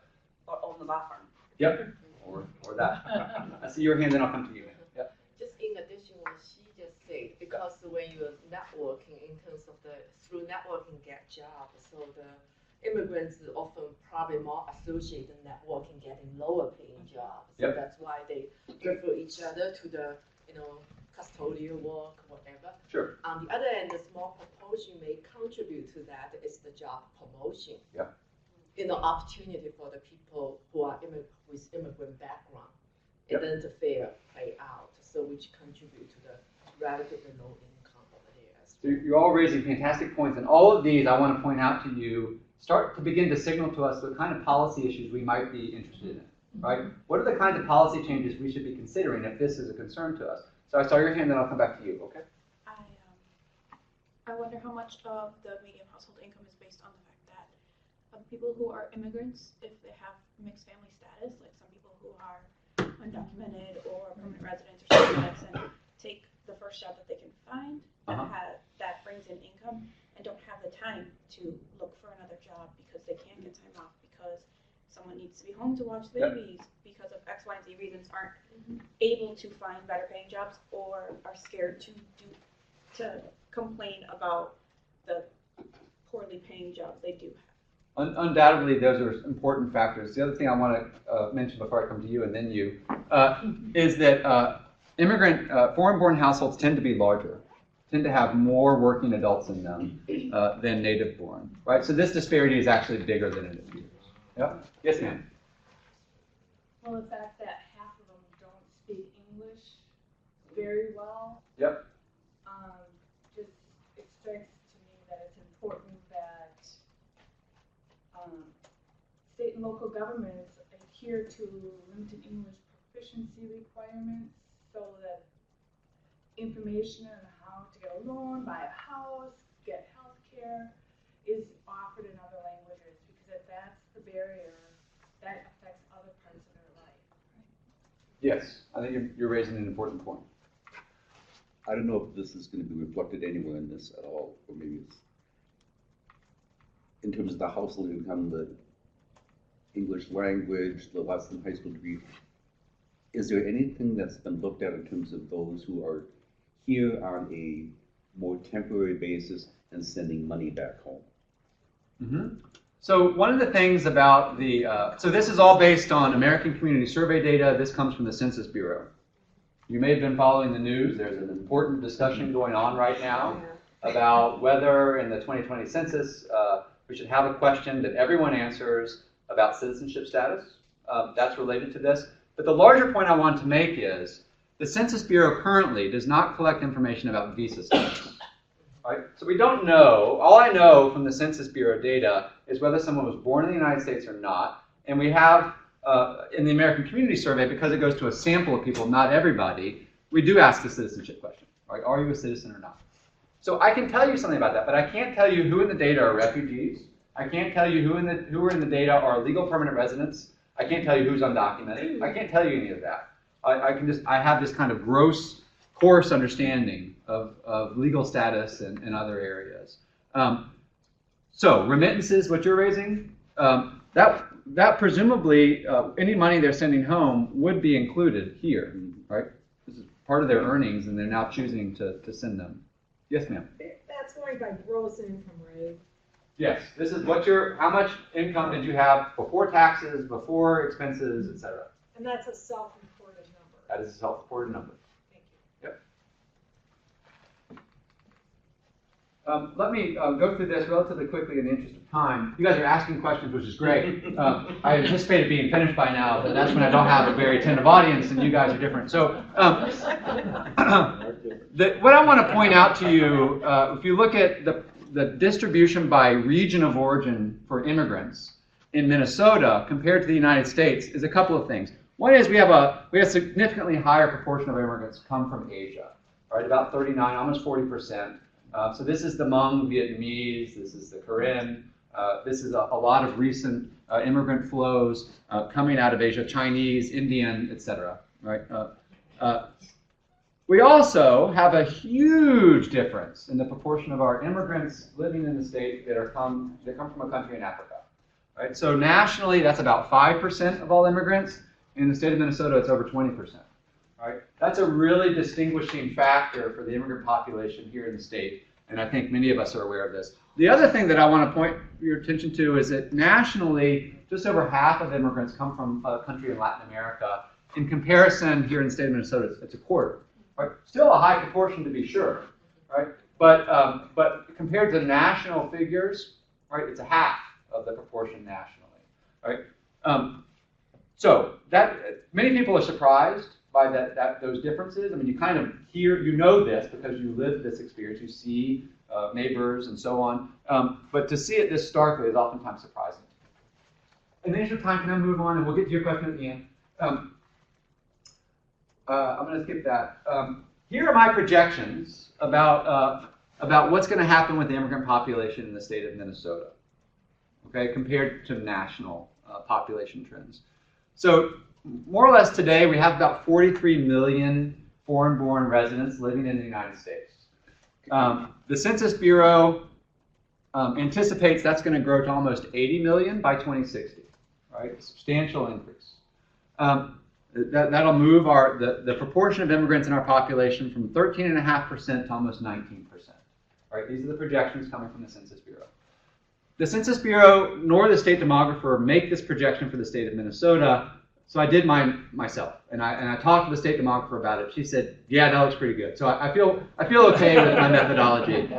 Or own the law firm. Yep. Or that. I see your hand, then I'll come to you. Yep. Just in addition to what she just said, because when you're networking in terms of through networking get jobs, so the immigrants often probably more associate the networking getting lower paying jobs. So that's why they prefer each other to the, custodial work, whatever. Sure. On the other end, the small proportion may come contribute to that is the job promotion. Yep. Opportunity for the people who are with immigrant background. Yep. And then the fair play out, so which contribute to the relatively low income over there as So you're all raising fantastic points, and all of these I want to point out to you start to begin to signal to us the kind of policy issues we might be interested in, right? What are the kinds of policy changes we should be considering if this is a concern to us? So I saw your hand, then I'll come back to you, okay? I wonder how much of the median household income is based on the fact that people who are immigrants, if they have mixed family status, like some people who are undocumented or permanent residents or something like that, and take the first job that they can find that brings in income and don't have the time to look for another job because they can't get time off because someone needs to be home to watch the babies because of X, Y, and Z reasons, aren't able to find better paying jobs or are scared to complain about the poorly paying jobs they do have. Undoubtedly, those are important factors. The other thing I want to mention before I come to you and then you is that foreign-born households tend to be larger, tend to have more working adults in them than native-born, right? So this disparity is actually bigger than it appears. Yeah? Yes, ma'am. Well, the fact that half of them don't speak English very well. Yep. Just it strikes to me that it's important that state and local governments adhere to limited English proficiency requirements so that information on how to get a loan, buy a house, get health care is offered in other languages, because if that's the barrier, that affects other parts of their life. Yes, I think you're raising an important point. I don't know if this is going to be reflected anywhere in this at all, or maybe it's in terms of the household income, the English language, the less than high school degree. Is there anything that's been looked at in terms of those who are here on a more temporary basis and sending money back home? Mm-hmm. So one of the things about so this is all based on American Community Survey data. This comes from the Census Bureau. You may have been following the news. There's an important discussion going on right now about whether in the 2020 census we should have a question that everyone answers about citizenship status. That's related to this. But the larger point I want to make is the Census Bureau currently does not collect information about visa status. Right? So we don't know. All I know from the Census Bureau data is whether someone was born in the United States or not. And we have, in the American Community Survey, because it goes to a sample of people, not everybody, we do ask the citizenship question. Right? Are you a citizen or not? So I can tell you something about that, but I can't tell you who in the data are refugees. I can't tell you who are in the data are legal permanent residents. I can't tell you who's undocumented. I can't tell you any of that. I have this kind of gross, coarse understanding of legal status and other areas. So remittances, what you're raising, that presumably any money they're sending home would be included here, right? This is part of their earnings, and they're now choosing to send them. Yes, ma'am. That's going by gross income, right? Yes. This is how much income did you have before taxes, before expenses, etc. And that's a self-reported number. That is a self-reported number. Thank you. Yep. Let me go through this relatively quickly in the interest of time. You guys are asking questions, which is great. I anticipated being finished by now, but that's when I don't have a very attentive audience, and you guys are different. So what I want to point out to you, if you look at the distribution by region of origin for immigrants in Minnesota compared to the United States, is a couple of things. One is we have a significantly higher proportion of immigrants come from Asia, right? About 39, almost 40%. So this is the Hmong Vietnamese, this is the Korean, this is a lot of recent immigrant flows coming out of Asia, Chinese, Indian, etc. Right? We also have a huge difference in the proportion of our immigrants living in the state that come from a country in Africa. Right? So nationally, that's about 5% of all immigrants. In the state of Minnesota, it's over 20%. Right? That's a really distinguishing factor for the immigrant population here in the state, and I think many of us are aware of this. The other thing that I want to point your attention to is that nationally, just over half of immigrants come from a country in Latin America. In comparison, here in the state of Minnesota, it's a quarter. Right? Still a high proportion to be sure, right? But compared to national figures, right, it's a half of the proportion nationally, right? So that many people are surprised by those differences. I mean, you kind of hear, you know this because you lived this experience. You see neighbors and so on, but to see it this starkly is oftentimes surprising. In the interest of time, can I move on, and we'll get to your question at the end. I'm going to skip that. Here are my projections about what's going to happen with the immigrant population in the state of Minnesota, okay, compared to national population trends. So more or less today, we have about 43 million foreign-born residents living in the United States. The Census Bureau anticipates that's going to grow to almost 80 million by 2060, right? A substantial increase. That'll move the proportion of immigrants in our population from 13.5% to almost 19%. Right? These are the projections coming from the Census Bureau. The Census Bureau nor the state demographer make this projection for the state of Minnesota, so I did mine myself, and I talked to the state demographer about it. She said, "Yeah, that looks pretty good." So I feel okay with my methodology.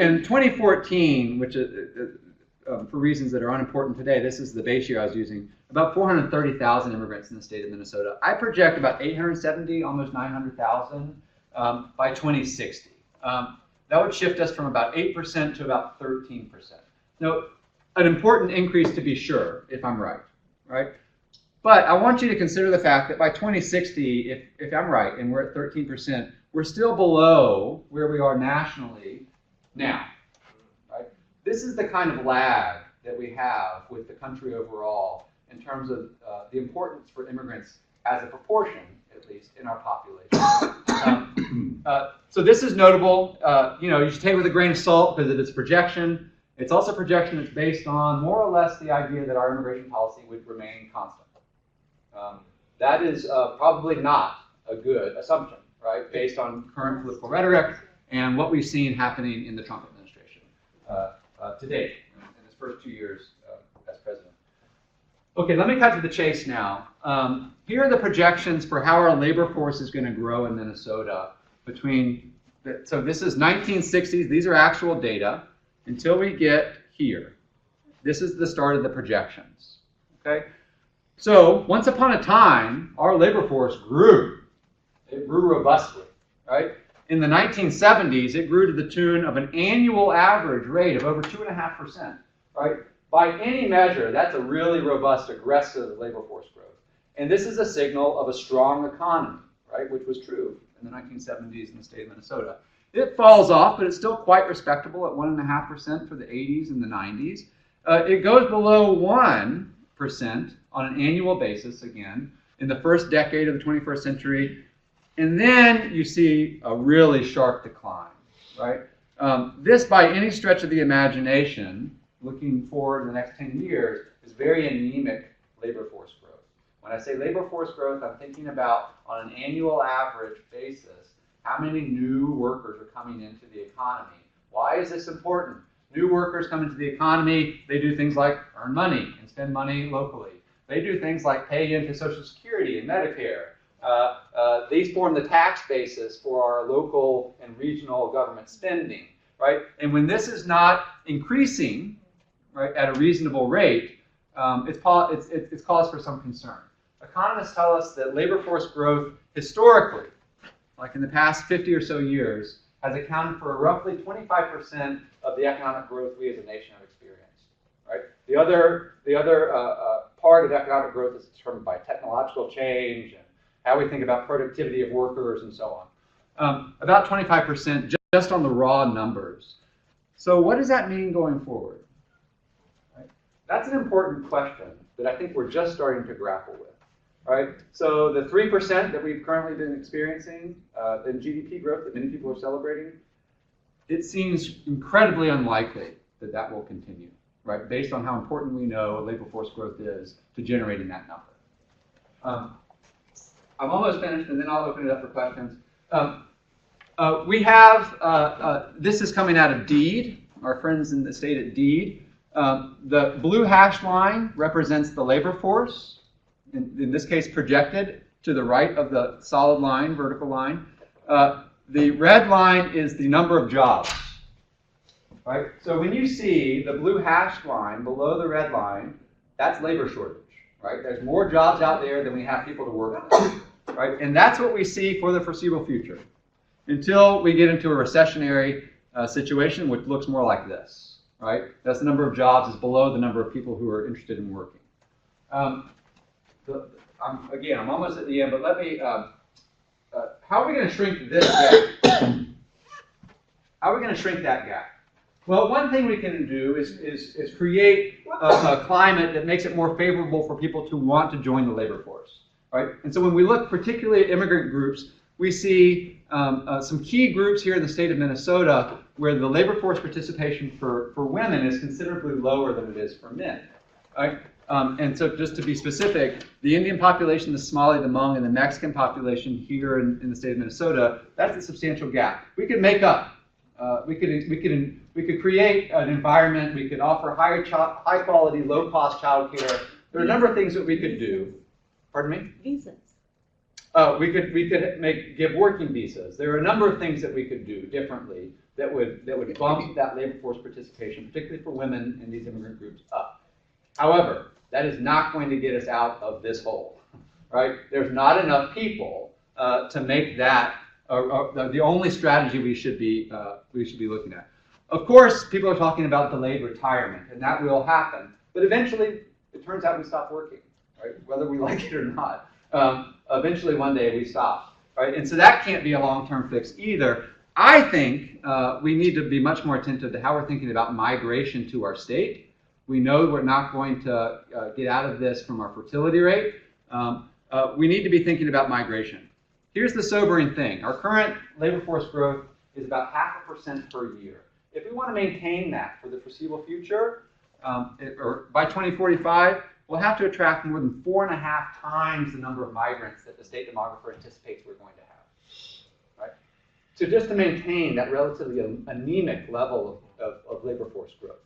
In 2014, which is, for reasons that are unimportant today, this is the base year I was using, about 430,000 immigrants in the state of Minnesota. I project about 870, almost 900,000 by 2060. That would shift us from about 8% to about 13%. Now, an important increase to be sure, if I'm right? But I want you to consider the fact that by 2060, if I'm right, and we're at 13%, we're still below where we are nationally now. Right? This is the kind of lag that we have with the country overall in terms of the importance for immigrants as a proportion, at least, in our population. So this is notable. You should take it with a grain of salt because it is a projection. It's also a projection that's based on more or less the idea that our immigration policy would remain constant. That is probably not a good assumption, right, based on current political rhetoric and what we've seen happening in the Trump administration to date in his first 2 years as president. Okay, let me cut to the chase now. Here are the projections for how our labor force is going to grow in Minnesota so this is 1960s. These are actual data until we get here. This is the start of the projections. Okay? So once upon a time, our labor force grew. It grew robustly, right? In the 1970s, it grew to the tune of an annual average rate of over 2.5%, right? By any measure, that's a really robust, aggressive labor force growth. And this is a signal of a strong economy, right, which was true in the 1970s in the state of Minnesota. It falls off, but it's still quite respectable at 1.5% for the 80s and the 90s. It goes below 1% on an annual basis, again, in the first decade of the 21st century. And then you see a really sharp decline, right? This, by any stretch of the imagination, looking forward in the next 10 years, is very anemic labor force growth. When I say labor force growth, I'm thinking about, on an annual average basis, how many new workers are coming into the economy. Why is this important? New workers come into the economy, they do things like earn money and spend money locally. They do things like pay into Social Security and Medicare. These form the tax basis for our local and regional government spending, right? And when this is not increasing, right, at a reasonable rate, it's cause for some concern. Economists tell us that labor force growth historically, like in the past 50 or so years, has accounted for roughly 25% of the economic growth we as a nation have experienced. Right? The other part of economic growth is determined by technological change and how we think about productivity of workers and so on. About 25% just on the raw numbers. So what does that mean going forward? Right? That's an important question that I think we're just starting to grapple with. Right? So the 3% that we've currently been experiencing in GDP growth that many people are celebrating, it seems incredibly unlikely that that will continue, right? Based on how important we know labor force growth is to generating that number. I'm almost finished, and then I'll open it up for questions. We have, this is coming out of DEED, our friends in the state at DEED. The blue hash line represents the labor force. In this case, projected to the right of the solid line, vertical line. The red line is the number of jobs, right? So when you see the blue hashed line below the red line, that's labor shortage, right? There's more jobs out there than we have people to work with, right? And that's what we see for the foreseeable future until we get into a recessionary situation, which looks more like this, right? That's the number of jobs is below the number of people who are interested in working. I'm almost at the end, but let me, how are we going to shrink this gap? How are we going to shrink that gap? Well, one thing we can do is create a climate that makes it more favorable for people to want to join the labor force, right? And so when we look particularly at immigrant groups, we see some key groups here in the state of Minnesota where the labor force participation for women is considerably lower than it is for men, right? And so just to be specific, the Indian population, the Somali, the Hmong, and the Mexican population here in the state of Minnesota, that's a substantial gap. We could make up. We could create an environment. We could offer high quality, low cost childcare. There are a number of things that we could do. Pardon me? Visas. We could give working visas. There are a number of things that we could do differently that would bump that labor force participation, particularly for women in these immigrant groups, up. However, that is not going to get us out of this hole, right? There's not enough people to make that the only strategy we should be looking at. Of course, people are talking about delayed retirement, and that will happen. But eventually, it turns out we stop working, right? Whether we like it or not. Eventually, one day we stop, right? And so that can't be a long-term fix either. I think we need to be much more attentive to how we're thinking about migration to our state. We know we're not going to get out of this from our fertility rate. We need to be thinking about migration. Here's the sobering thing. Our current labor force growth is about 0.5% per year. If we want to maintain that for the foreseeable future, or by 2045, we'll have to attract more than 4.5 times the number of migrants that the state demographer anticipates we're going to have. Right? So just to maintain that relatively anemic level of labor force growth.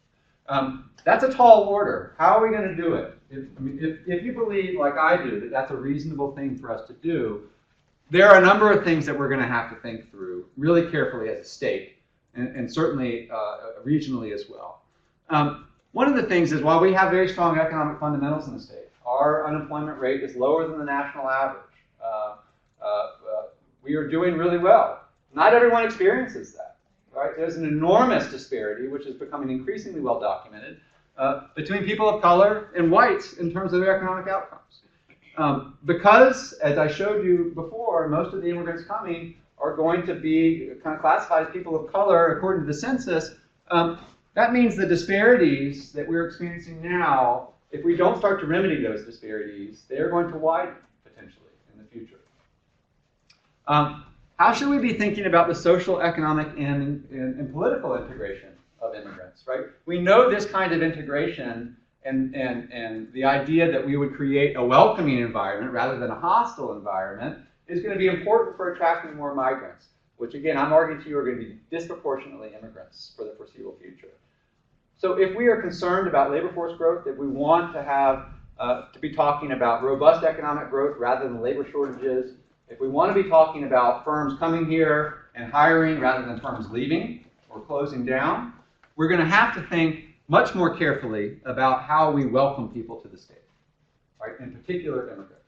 That's a tall order. How are we going to do it? If you believe, like I do, that that's a reasonable thing for us to do, there are a number of things that we're going to have to think through really carefully as a state, and certainly regionally as well. One of the things is, while we have very strong economic fundamentals in the state, our unemployment rate is lower than the national average. We are doing really well. Not everyone experiences that. Right? There's an enormous disparity, which is becoming increasingly well documented, between people of color and whites in terms of their economic outcomes. Because, as I showed you before, most of the immigrants coming are going to be kind of classified as people of color according to the census. That means the disparities that we're experiencing now, if we don't start to remedy those disparities, they're going to widen potentially in the future. How should we be thinking about the social, economic, and political integration of immigrants, right? We know this kind of integration and the idea that we would create a welcoming environment rather than a hostile environment is going to be important for attracting more migrants, which again, I'm arguing to you are going to be disproportionately immigrants for the foreseeable future. So if we are concerned about labor force growth, if we want to have, to be talking about robust economic growth rather than labor shortages, if we want to be talking about firms coming here and hiring rather than firms leaving or closing down, we're going to have to think much more carefully about how we welcome people to the state, right? In particular, immigrants.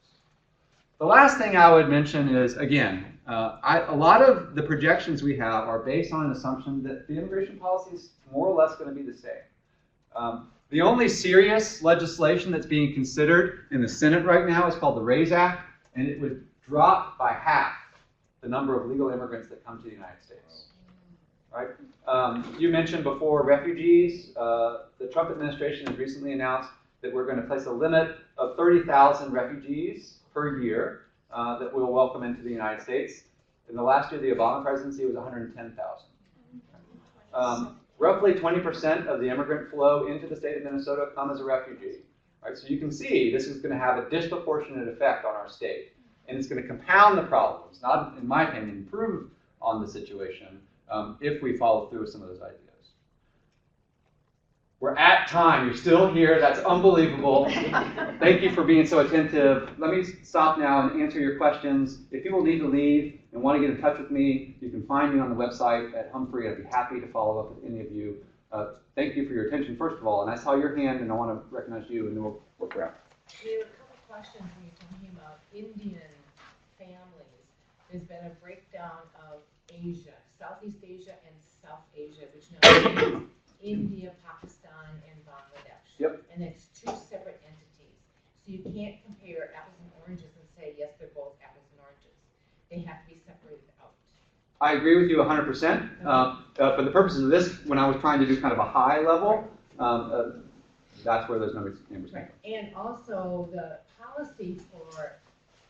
The last thing I would mention is, again, a lot of the projections we have are based on an assumption that the immigration policy is more or less going to be the same. The only serious legislation that's being considered in the Senate right now is called the RAISE Act, and it would drop by half the number of legal immigrants that come to the United States. Right? You mentioned before refugees. The Trump administration has recently announced that we're going to place a limit of 30,000 refugees per year that we'll welcome into the United States. In the last year, the Obama presidency was 110,000. Roughly 20% of the immigrant flow into the state of Minnesota come as a refugee. Right? So you can see this is going to have a disproportionate effect on our state. And it's going to compound the problems, not, in my opinion, improve on the situation if we follow through with some of those ideas. We're at time. You're still here. That's unbelievable. Thank you for being so attentive. Let me stop now and answer your questions. If people need to leave and want to get in touch with me, you can find me on the website at Humphrey. I'd be happy to follow up with any of you Thank you for your attention, first of all, and I saw your hand, and I want to recognize you, and then we'll look around. We have a couple questions when you're talking about Indian families. There's been a breakdown of Asia, Southeast Asia and South Asia, which now is India, Pakistan, and Bangladesh. Yep. And it's two separate entities. So you can't compare apples and oranges and say, yes, they're both apples and oranges. They have to be separated out. I agree with you 100%. For the purposes of this, when I was trying to do kind of a high level, that's where those numbers came from. And also, the policy for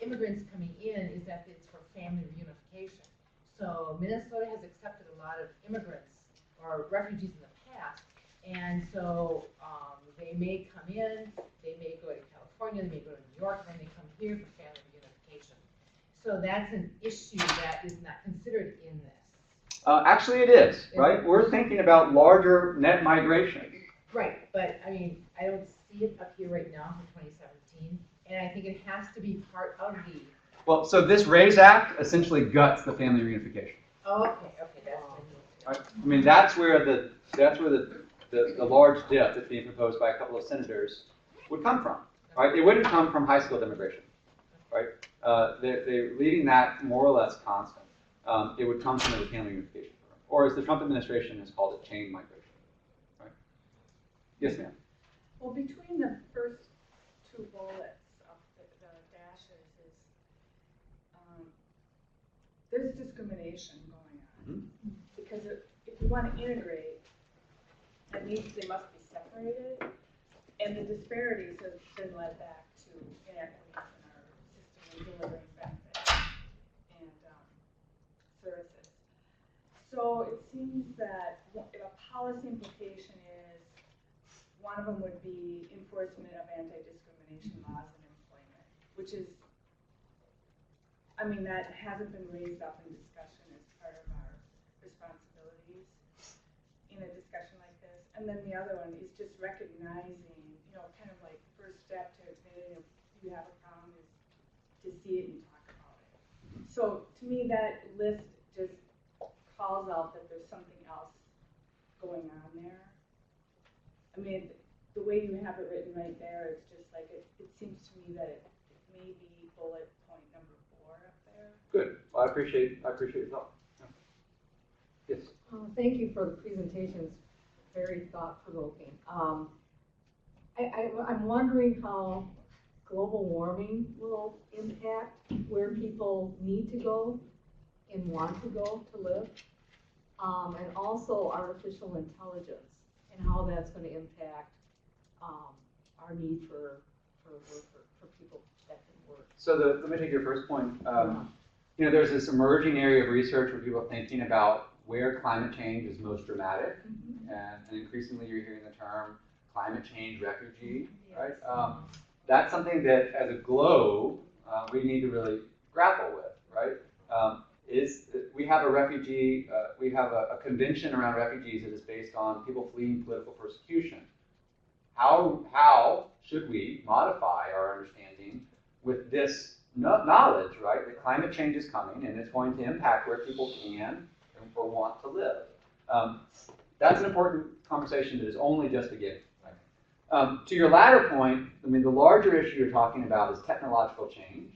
immigrants coming in is that it's for family reunification. So Minnesota has accepted a lot of immigrants or refugees in the past, and so they may come in, they may go to California, they may go to New York, and then they come here for family reunification. So that's an issue that is not considered in this. Actually, it is, right? We're thinking about larger net migration. Right, but I mean, I don't see it up here right now for 2017, and I think it has to be part of the. Well, so this RAISE Act essentially guts the family reunification. Oh, okay, that's what I need to know. Right? I mean, that's where the large dip that's being proposed by a couple of senators would come from, right? It wouldn't come from high skilled immigration, right? They're leaving that more or less constant. It would come from the family reunification program, or as the Trump administration has called it, chain migration. Right? Yes, ma'am. Well, between the first two bullets of the dashes is there's discrimination going on. Mm-hmm. Because if you want to integrate, that means they must be separated, and the disparities have been led back to inequities in our system of delivering benefits and services. So it seems that if a policy implication is one of them would be enforcement of anti-discrimination laws in employment, which is, I mean, that hasn't been raised up in discussion as part of our responsibilities in a discussion like this. And then the other one is just recognizing, you know, kind of like first step to admitting if you have a problem is to see it and talk about it. So to me, that list just calls out that there's something else going on there. I mean, the way you have it written right there, it's just like, it seems to me that it may be bullet point number 4 up there. Good. Well, I appreciate your thought. Yes. Thank you for the presentation. It's very thought-provoking. I'm wondering how global warming will impact where people need to go and want to go to live, and also artificial intelligence and how that's going to impact our need for people that can work. So let me take your first point. You know, there's this emerging area of research where people are thinking about where climate change is most dramatic, and increasingly you're hearing the term climate change refugee, right? That's something that, as a globe, we need to really grapple with, right? We have a refugee, we have a convention around refugees that is based on people fleeing political persecution. How should we modify our understanding with this knowledge, right? That climate change is coming and it's going to impact where people can or want to live. That's an important conversation that is only just beginning. Right? To your latter point, I mean, the larger issue you're talking about is technological change.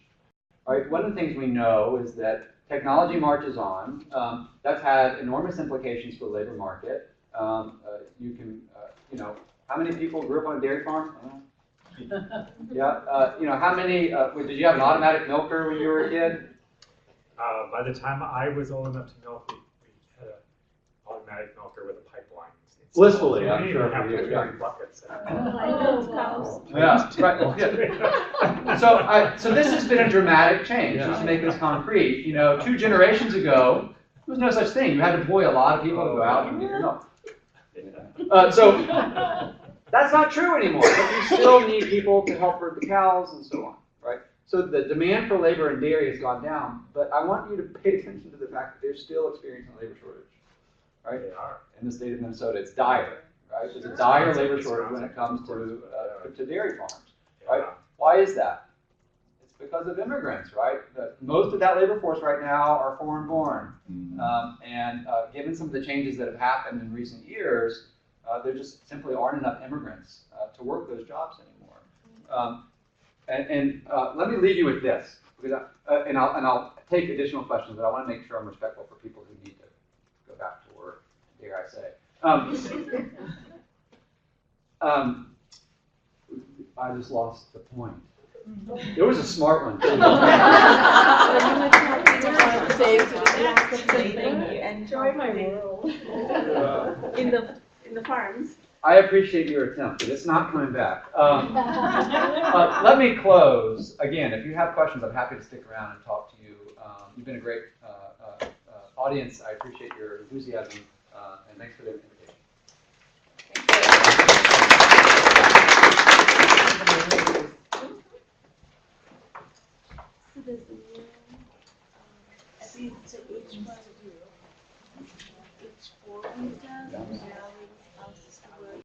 Right? One of the things we know is that technology marches on. That's had enormous implications for the labor market. You can, you know, how many people grew up on a dairy farm? Yeah. You know, how many, did you have an automatic milker when you were a kid? By the time I was old enough to milk, we had an automatic milker with a pipeline. Blissfully, I'm sure. For you, yeah. Buckets. Yeah, right. Yeah. So this has been a dramatic change, just to make this concrete. You know, 2 generations ago, there was no such thing. You had to employ a lot of people to go out and get your milk. So that's not true anymore, but you still need people to help herd the cows and so on, right? So the demand for labor in dairy has gone down, but I want you to pay attention to the fact that they're still experiencing a labor shortage, right? They are. In the state of Minnesota, it's dire, right? There's a dire labor shortage when it comes to dairy farms, right? Why is that? It's because of immigrants, right? Most of that labor force right now are foreign-born, and given some of the changes that have happened in recent years, There just simply aren't enough immigrants to work those jobs anymore. Let me leave you with this, because and I'll take additional questions, but I want to make sure I'm respectful for people who need to go back to work, dare I say. I just lost the point. There was a smart one too. Enjoy my world. In the farms. I appreciate your attempt, but it's not coming back. Let me close. Again, if you have questions, I'm happy to stick around and talk to you. You've been a great audience. I appreciate your enthusiasm, and thanks for the invitation.